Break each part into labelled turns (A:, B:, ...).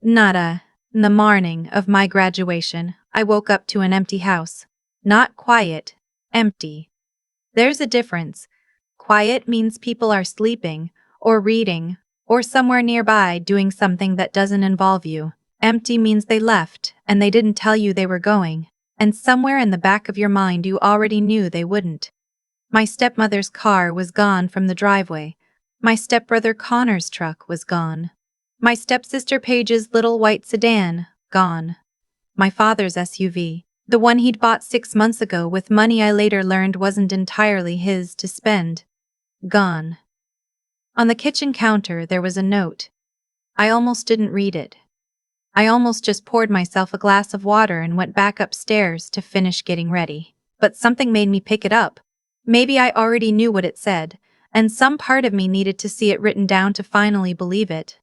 A: Nada. In the morning of my graduation, I woke up to an empty house. Not quiet, empty. There's a difference. Quiet means people are sleeping, or reading, or somewhere nearby doing something that doesn't involve you. Empty means they left, and they didn't tell you they were going, and somewhere in the back of your mind you already knew they wouldn't. My stepmother's car was gone from the driveway. My stepbrother Connor's truck was gone. My stepsister Paige's little white sedan, gone. My father's SUV, the one he'd bought 6 months ago with money I later learned wasn't entirely his to spend, gone. On the kitchen counter there was a note. I almost didn't read it. I almost just poured myself a glass of water and went back upstairs to finish getting ready. But something made me pick it up. Maybe I already knew what it said, and some part of me needed to see it written down to finally believe it.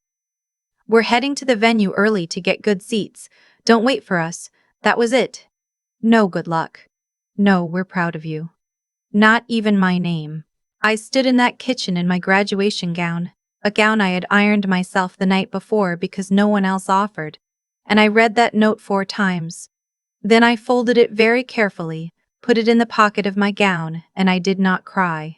A: We're heading to the venue early to get good seats. Don't wait for us. That was it. No good luck. No, we're proud of you. Not even my name. I stood in that kitchen in my graduation gown, a gown I had ironed myself the night before because no one else offered, and I read that note 4 times. Then I folded it very carefully, put it in the pocket of my gown, and I did not cry.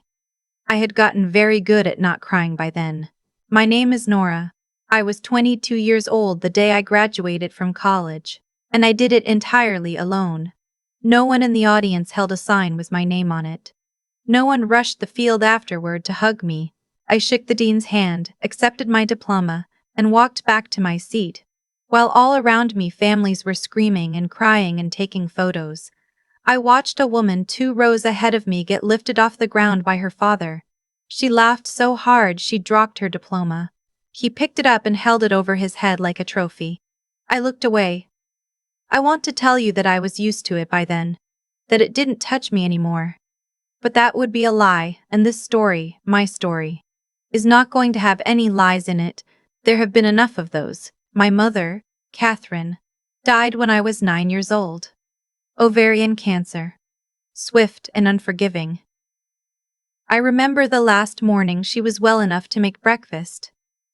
A: I had gotten very good at not crying by then. My name is Nora. I was 22 years old the day I graduated from college, and I did it entirely alone. No one in the audience held a sign with my name on it. No one rushed the field afterward to hug me. I shook the dean's hand, accepted my diploma, and walked back to my seat, while all around me families were screaming and crying and taking photos. I watched a woman 2 rows ahead of me get lifted off the ground by her father. She laughed so hard she dropped her diploma. He picked it up and held it over his head like a trophy. I looked away. I want to tell you that I was used to it by then, that it didn't touch me anymore. But that would be a lie, and this story, my story, is not going to have any lies in it. There have been enough of those. My mother, Catherine, died when I was 9 years old. Ovarian cancer. Swift and unforgiving. I remember the last morning she was well enough to make breakfast.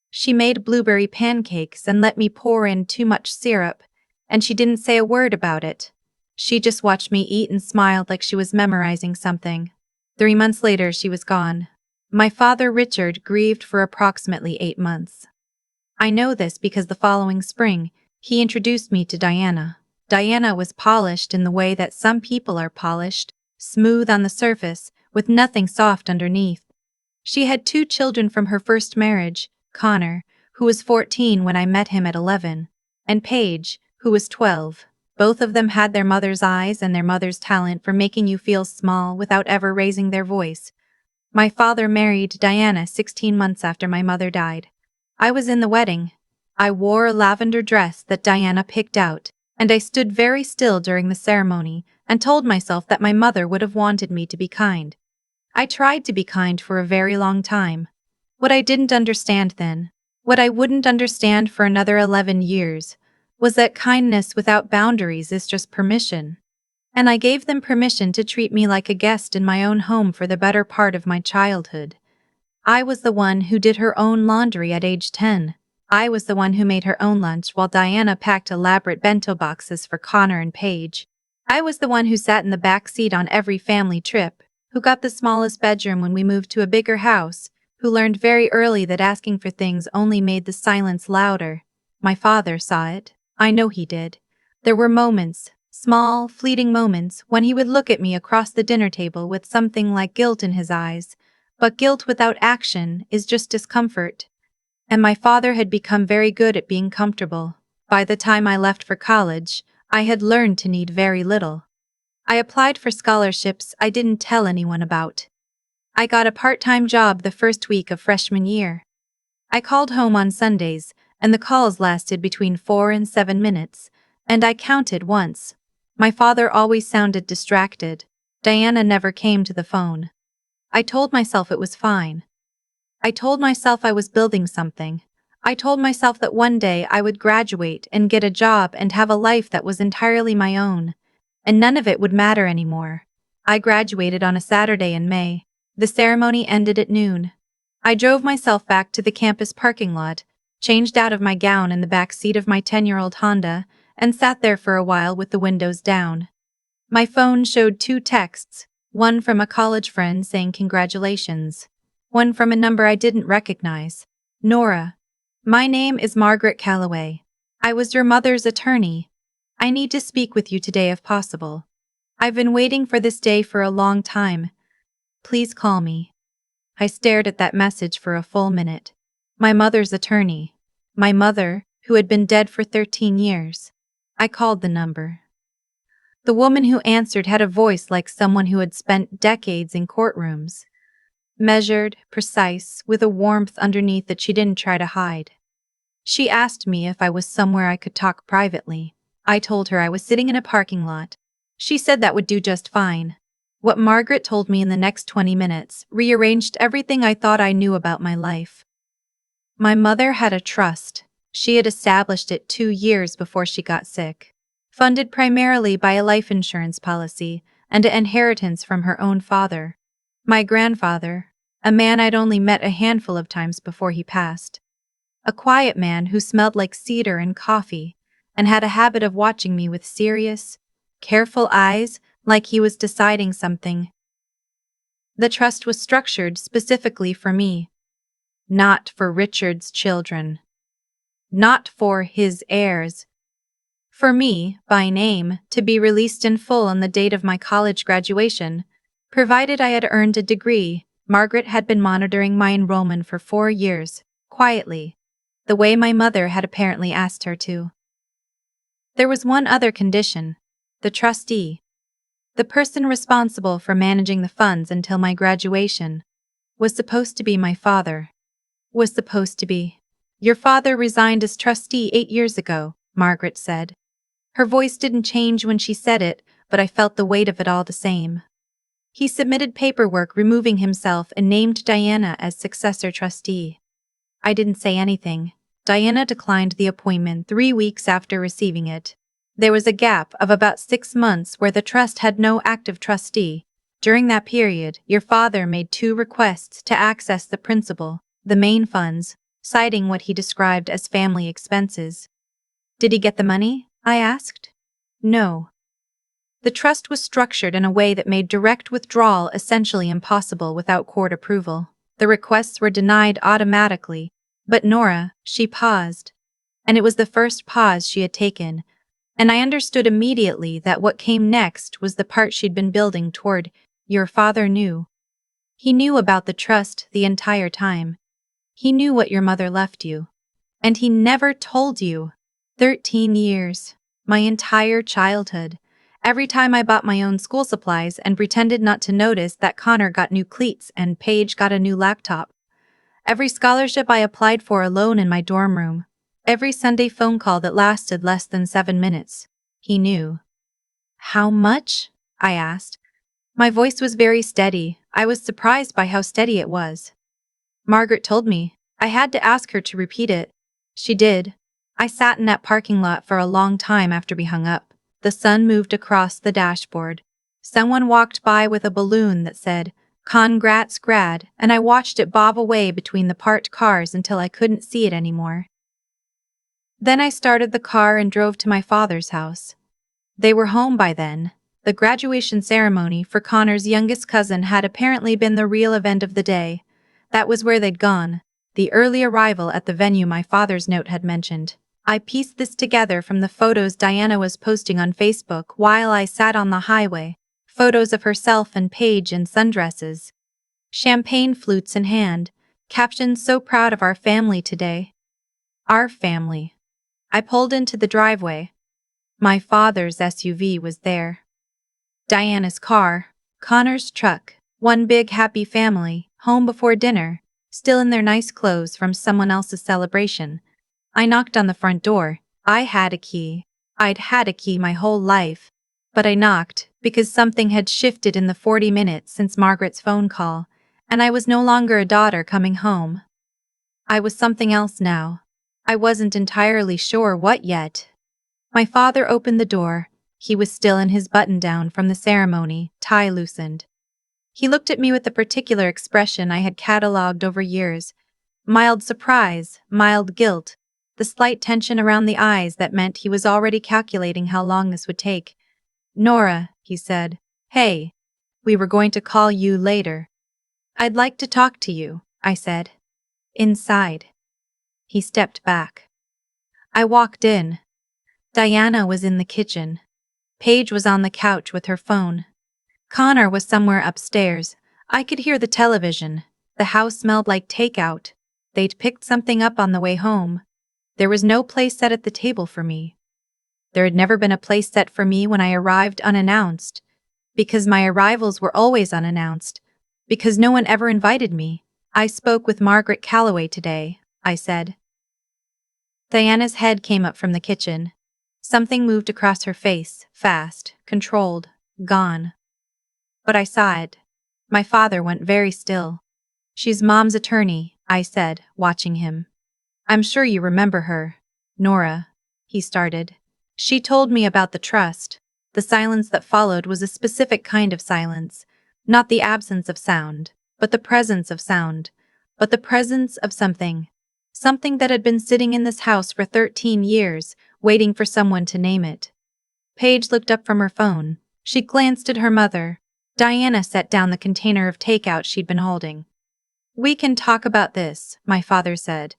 A: She made blueberry pancakes and let me pour in too much syrup, and she didn't say a word about it. She just watched me eat and smiled like she was memorizing something. 3 months later she was gone. My father Richard grieved for approximately 8 months. I know this because the following spring, he introduced me to Diana. Diana was polished in the way that some people are polished, smooth on the surface, with nothing soft underneath. She had 2 children from her first marriage, Connor, who was 14 when I met him at 11, and Paige, who was 12. Both of them had their mother's eyes and their mother's talent for making you feel small without ever raising their voice. My father married Diana 16 months after my mother died. I was in the wedding. I wore a lavender dress that Diana picked out, and I stood very still during the ceremony and told myself that my mother would have wanted me to be kind. I tried to be kind for a very long time. What I didn't understand then, what I wouldn't understand for another 11 years, was that kindness without boundaries is just permission. And I gave them permission to treat me like a guest in my own home for the better part of my childhood. I was the one who did her own laundry at age 10. I was the one who made her own lunch while Diana packed elaborate bento boxes for Connor and Paige. I was the one who sat in the back seat on every family trip, who got the smallest bedroom when we moved to a bigger house, who learned very early that asking for things only made the silence louder. My father saw it. I know he did. There were moments, small, fleeting moments, when he would look at me across the dinner table with something like guilt in his eyes. But guilt without action is just discomfort. And my father had become very good at being comfortable. By the time I left for college, I had learned to need very little. I applied for scholarships I didn't tell anyone about. I got a part-time job the first week of freshman year. I called home on Sundays, and the calls lasted between 4 and 7 minutes, and I counted once. My father always sounded distracted. Diana never came to the phone. I told myself it was fine. I told myself I was building something. I told myself that one day I would graduate and get a job and have a life that was entirely my own, and none of it would matter anymore. I graduated on a Saturday in May. The ceremony ended at noon. I drove myself back to the campus parking lot, changed out of my gown in the back seat of my 10-year-old Honda, and sat there for a while with the windows down. My phone showed 2 texts, one from a college friend saying congratulations, one from a number I didn't recognize. Nora. My name is Margaret Calloway. I was your mother's attorney. I need to speak with you today if possible. I've been waiting for this day for a long time. Please call me. I stared at that message for a full minute. My mother's attorney. My mother, who had been dead for 13 years. I called the number. The woman who answered had a voice like someone who had spent decades in courtrooms. Measured, precise, with a warmth underneath that she didn't try to hide. She asked me if I was somewhere I could talk privately. I told her I was sitting in a parking lot. She said that would do just fine. What Margaret told me in the next 20 minutes rearranged everything I thought I knew about my life. My mother had a trust. She had established it 2 years before she got sick. Funded primarily by a life insurance policy and an inheritance from her own father. My grandfather, a man I'd only met a handful of times before he passed. A quiet man who smelled like cedar and coffee, and had a habit of watching me with serious, careful eyes like he was deciding something. The trust was structured specifically for me. Not for Richard's children. Not for his heirs. For me, by name, to be released in full on the date of my college graduation, provided I had earned a degree. Margaret had been monitoring my enrollment for 4 years, quietly, the way my mother had apparently asked her to. There was one other condition: the trustee. The person responsible for managing the funds until my graduation was supposed to be my father. Was supposed to be. Your father resigned as trustee 8 years ago, Margaret said. Her voice didn't change when she said it, but I felt the weight of it all the same. He submitted paperwork removing himself and named Diana as successor trustee. I didn't say anything. Diana declined the appointment 3 weeks after receiving it. There was a gap of about 6 months where the trust had no active trustee. During that period, your father made 2 requests to access the principal, the main funds, citing what he described as family expenses. Did he get the money? I asked. No. The trust was structured in a way that made direct withdrawal essentially impossible without court approval. The requests were denied automatically, but Nora, she paused. And it was the first pause she had taken, and I understood immediately that what came next was the part she'd been building toward. Your father knew. He knew about the trust the entire time. He knew what your mother left you. And he never told you. 13 years. My entire childhood. Every time I bought my own school supplies and pretended not to notice that Connor got new cleats and Paige got a new laptop. Every scholarship I applied for alone in my dorm room. Every Sunday phone call that lasted less than 7 minutes. He knew. How much? I asked. My voice was very steady. I was surprised by how steady it was. Margaret told me. I had to ask her to repeat it. She did. I sat in that parking lot for a long time after we hung up. The sun moved across the dashboard. Someone walked by with a balloon that said, "Congrats, grad," and I watched it bob away between the parked cars until I couldn't see it anymore. Then I started the car and drove to my father's house. They were home by then. The graduation ceremony for Connor's youngest cousin had apparently been the real event of the day. That was where they'd gone, the early arrival at the venue my father's note had mentioned. I pieced this together from the photos Diana was posting on Facebook while I sat on the highway, photos of herself and Paige in sundresses. Champagne flutes in hand, captions so proud of our family today. Our family. I pulled into the driveway. My father's SUV was there. Diana's car, Connor's truck, one big happy family, home before dinner, still in their nice clothes from someone else's celebration. I knocked on the front door. I had a key. I'd had a key my whole life. But I knocked because something had shifted in the 40 minutes since Margaret's phone call, and I was no longer a daughter coming home. I was something else now. I wasn't entirely sure what yet. My father opened the door. He was still in his button-down from the ceremony, tie loosened. He looked at me with the particular expression I had catalogued over years, Mild surprise, mild guilt, the slight tension around the eyes that meant he was already calculating how long this would take. Nora, he said. Hey. We were going to call you later. I'd like to talk to you, I said. Inside. He stepped back. I walked in. Diana was in the kitchen. Paige was on the couch with her phone. Connor was somewhere upstairs. I could hear the television. The house smelled like takeout. They'd picked something up on the way home. There was no place set at the table for me. There had never been a place set for me when I arrived unannounced. Because my arrivals were always unannounced. Because no one ever invited me. I spoke with Margaret Calloway today, I said. Diana's head came up from the kitchen. Something moved across her face, fast, controlled, gone. But I saw it. My father went very still. She's Mom's attorney, I said, watching him. I'm sure you remember her. Nora, he started. She told me about the trust. The silence that followed was a specific kind of silence. Not the absence of sound, but the presence of sound. But the presence of something. Something that had been sitting in this house for 13 years, waiting for someone to name it. Paige looked up from her phone. She glanced at her mother. Diana set down the container of takeout she'd been holding. We can talk about this, my father said.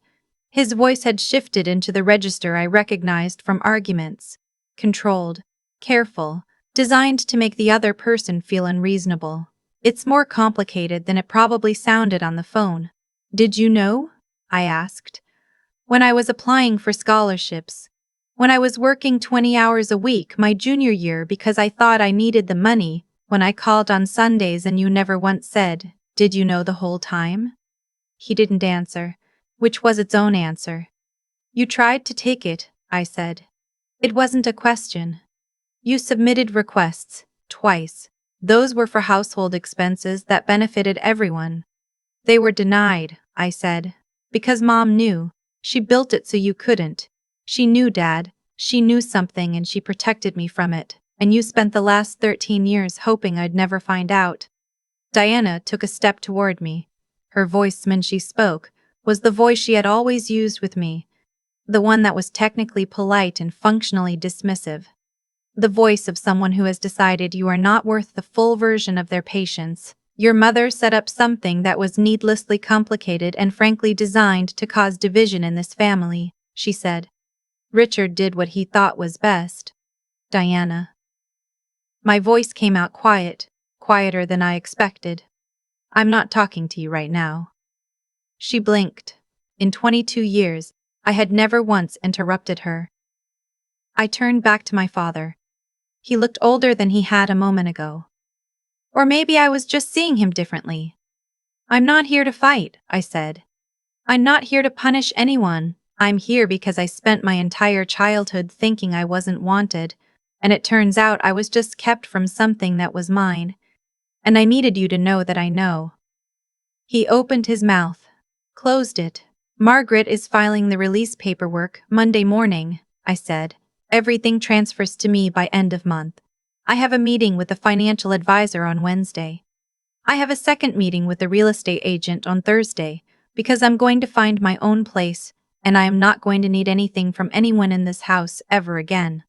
A: His voice had shifted into the register I recognized from arguments. Controlled, careful, designed to make the other person feel unreasonable. It's more complicated than it probably sounded on the phone. Did you know? I asked. When I was applying for scholarships. When I was working 20 hours a week my junior year because I thought I needed the money, when I called on Sundays and you never once said, did you know the whole time? He didn't answer, which was its own answer. You tried to take it, I said. It wasn't a question. You submitted requests, twice. Those were for household expenses that benefited everyone. They were denied, I said. Because Mom knew. She built it so you couldn't. She knew, Dad. She knew something and she protected me from it. And you spent the last 13 years hoping I'd never find out. Diana took a step toward me. Her voice, when she spoke, was the voice she had always used with me. The one that was technically polite and functionally dismissive. The voice of someone who has decided you are not worth the full version of their patience. Your mother set up something that was needlessly complicated and frankly designed to cause division in this family, she said. Richard did what he thought was best. Diana. My voice came out quiet, quieter than I expected. I'm not talking to you right now. She blinked. In 22 years, I had never once interrupted her. I turned back to my father. He looked older than he had a moment ago. Or maybe I was just seeing him differently. I'm not here to fight, I said. I'm not here to punish anyone. I'm here because I spent my entire childhood thinking I wasn't wanted, and it turns out I was just kept from something that was mine. And I needed you to know that I know. He opened his mouth, closed it. Margaret is filing the release paperwork Monday morning, I said. Everything transfers to me by end of month. I have a meeting with a financial advisor on Wednesday. I have a second meeting with a real estate agent on Thursday because I'm going to find my own place and I am not going to need anything from anyone in this house ever again.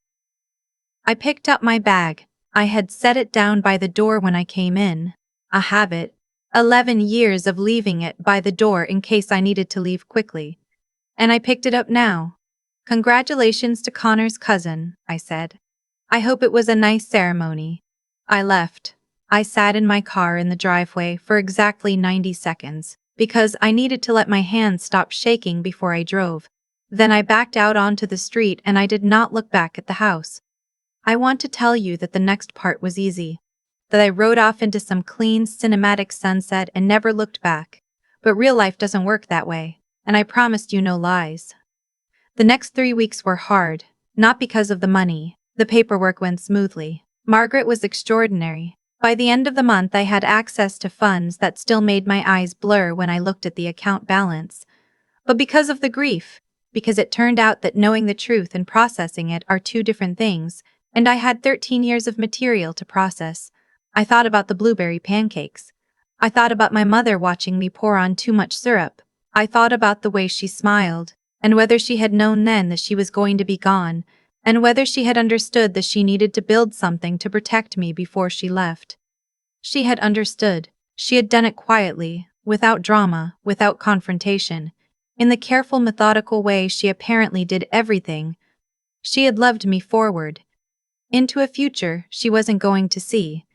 A: I picked up my bag. I had set it down by the door when I came in. A habit. 11 years of leaving it by the door in case I needed to leave quickly. And I picked it up now. Congratulations to Connor's cousin, I said. I hope it was a nice ceremony. I left. I sat in my car in the driveway for exactly 90 seconds, because I needed to let my hands stop shaking before I drove. Then I backed out onto the street and I did not look back at the house. I want to tell you that the next part was easy. That I rode off into some clean, cinematic sunset and never looked back. But real life doesn't work that way, and I promised you no lies. The next 3 weeks were hard, not because of the money. The paperwork went smoothly. Margaret was extraordinary. By the end of the month I had access to funds that still made my eyes blur when I looked at the account balance. But because of the grief, because it turned out that knowing the truth and processing it are two different things, and I had 13 years of material to process, I thought about the blueberry pancakes. I thought about my mother watching me pour on too much syrup, I thought about the way she smiled, and whether she had known then that she was going to be gone, and whether she had understood that she needed to build something to protect me before she left. She had understood. She had done it quietly, without drama, without confrontation. In the careful, methodical way she apparently did everything. She had loved me forward, into a future she wasn't going to see.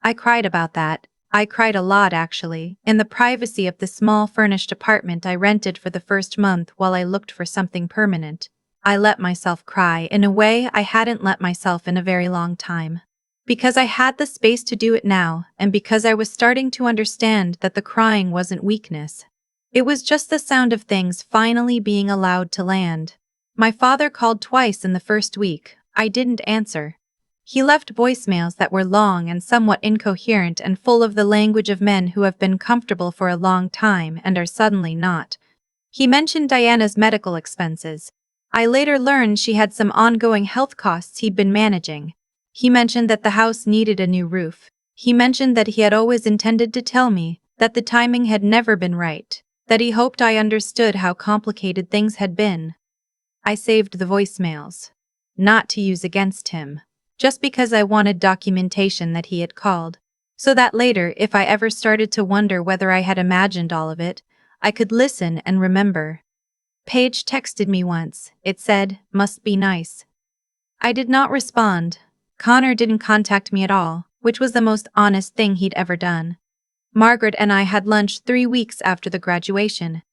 A: I cried about that. I cried a lot actually, in the privacy of the small furnished apartment I rented for the first month while I looked for something permanent. I let myself cry in a way I hadn't let myself in a very long time. Because I had the space to do it now, and because I was starting to understand that the crying wasn't weakness. It was just the sound of things finally being allowed to land. My father called twice in the first week. I didn't answer. He left voicemails that were long and somewhat incoherent and full of the language of men who have been comfortable for a long time and are suddenly not. He mentioned Diana's medical expenses. I later learned she had some ongoing health costs he'd been managing. He mentioned that the house needed a new roof. He mentioned that he had always intended to tell me that the timing had never been right, that he hoped I understood how complicated things had been. I saved the voicemails. Not to use against him. Just because I wanted documentation that he had called. So that later, if I ever started to wonder whether I had imagined all of it, I could listen and remember. Paige texted me once. It said, "Must be nice." I did not respond. Connor didn't contact me at all, which was the most honest thing he'd ever done. Margaret and I had lunch 3 weeks after the graduation.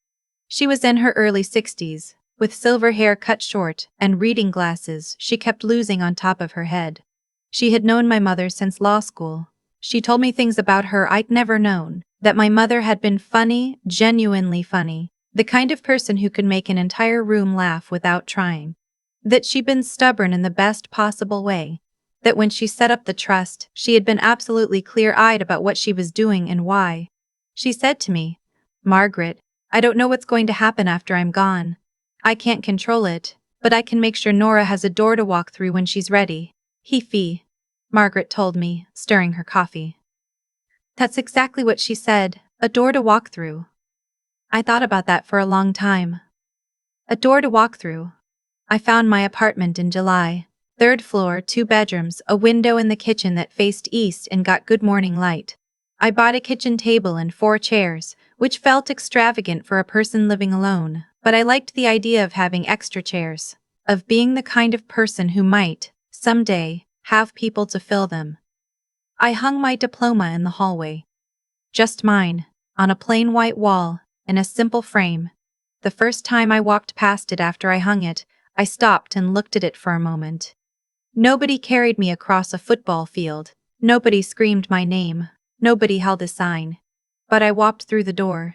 A: She was in her early 60s, with silver hair cut short and reading glasses she kept losing on top of her head. She had known my mother since law school. She told me things about her I'd never known, that my mother had been funny, genuinely funny, the kind of person who could make an entire room laugh without trying. That she'd been stubborn in the best possible way. That when she set up the trust, she had been absolutely clear-eyed about what she was doing and why. She said to me, "Margaret, I don't know what's going to happen after I'm gone. I can't control it, but I can make sure Nora has a door to walk through when she's ready." He, Margaret told me, stirring her coffee. That's exactly what she said, a door to walk through. I thought about that for a long time. A door to walk through. I found my apartment in July. 3rd floor, 2 bedrooms, a window in the kitchen that faced east and got good morning light. I bought a kitchen table and 4 chairs, which felt extravagant for a person living alone, but I liked the idea of having extra chairs, of being the kind of person who might, someday, have people to fill them. I hung my diploma in the hallway. Just mine, on a plain white wall, in a simple frame. The first time I walked past it after I hung it, I stopped and looked at it for a moment. Nobody carried me across a football field. Nobody screamed my name. Nobody held a sign. But I walked through the door.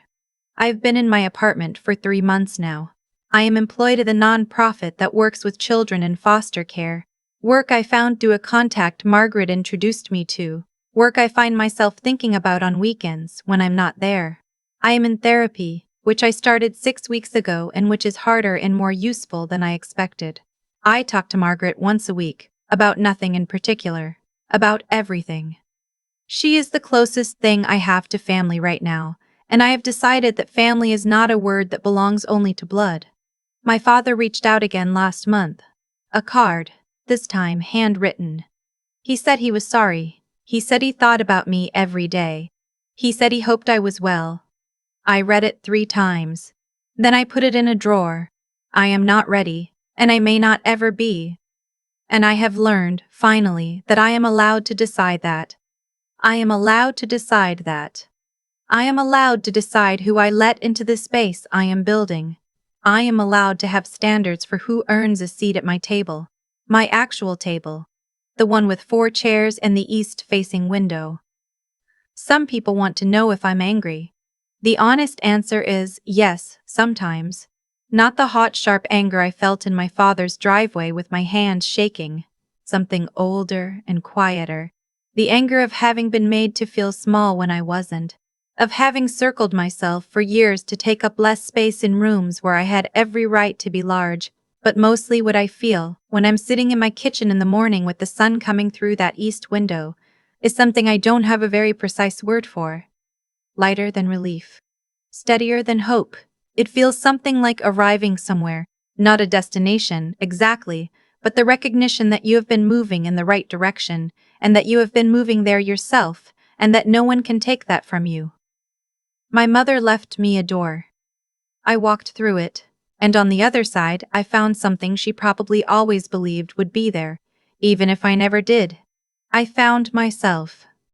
A: I've been in my apartment for 3 months now. I am employed at a non-profit that works with children in foster care. Work I found through a contact Margaret introduced me to. Work I find myself thinking about on weekends when I'm not there. I am in therapy, which I started 6 weeks ago and which is harder and more useful than I expected. I talk to Margaret once a week, about nothing in particular, about everything. She is the closest thing I have to family right now, and I have decided that family is not a word that belongs only to blood. My father reached out again last month. A card, this time handwritten. He said he was sorry. He said he thought about me every day. He said he hoped I was well. I read it 3 times. Then I put it in a drawer. I am not ready, and I may not ever be. And I have learned, finally, that I am allowed to decide that. I am allowed to decide that. I am allowed to decide who I let into the space I am building. I am allowed to have standards for who earns a seat at my table. My actual table. The one with 4 chairs and the east-facing window. Some people want to know if I'm angry. The honest answer is yes, sometimes. Not the hot, sharp anger I felt in my father's driveway with my hands shaking. Something older and quieter. The anger of having been made to feel small when I wasn't. Of having circled myself for years to take up less space in rooms where I had every right to be large. But mostly what I feel, when I'm sitting in my kitchen in the morning with the sun coming through that east window, is something I don't have a very precise word for. Lighter than relief. Steadier than hope. It feels something like arriving somewhere, not a destination, exactly, but the recognition that you have been moving in the right direction, and that you have been moving there yourself, and that no one can take that from you. My mother left me a door. I walked through it, and on the other side I found something she probably always believed would be there, even if I never did. I found myself.